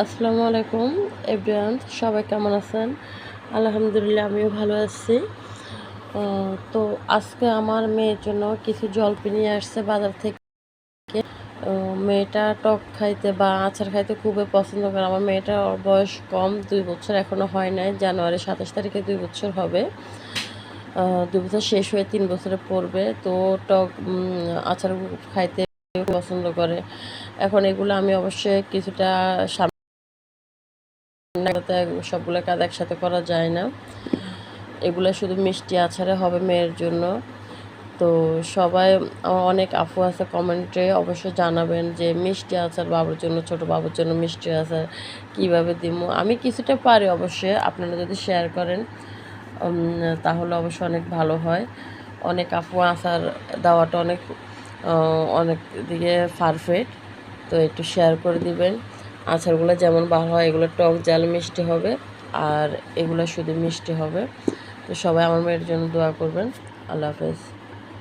আসসালামু আলাইকুম এভরিওয়ান, সবাই কেমন আছেন? আলহামদুলিল্লাহ, আমিও ভালো আছি। তো আজকে আমার মেয়ের জন্য কিছু জলপি নিয়ে আসছে বাজার থেকে। মেয়েটা টক খাইতে বা আচার খাইতে খুবই পছন্দ করে। আমার মেয়েটার বয়স কম, 2 বছর এখনও হয় নাই। জানুয়ারি 27 তারিখে 2 বছর হবে। 2 বছর শেষ হয়ে 3 বছরে পড়বে। তো টক আচার খাইতে পছন্দ করে। এখন এগুলো আমি অবশ্যই কিছুটা সবগুলো কাজ একসাথে করা যায় না। এগুলো শুধু মিষ্টি আচারে হবে মেয়ের জন্য। তো সবাই, আমার অনেক আপু আছে কমেন্টে অবশ্যই জানাবেন যে মিষ্টি আচার বাবুর জন্য, ছোটো বাবুর জন্য মিষ্টি আচার কীভাবে দিব। আমি কিছুটা পারি, অবশ্যই আপনারা যদি শেয়ার করেন তাহলে অবশ্যই অনেক ভালো হয়। অনেক আপু আচার দেওয়াটা অনেক দিকে পারফেক্ট। তো একটু শেয়ার করে দিবেন। আচারগুলো যেমন ভালো হয়, এগুলো টক ঝাল মিষ্টি হবে, আর এগুলো শুধু মিষ্টি হবে। তো সবাই আমার মেয়ের জন্য দোয়া করবেন। আল্লাহ হাফেজ।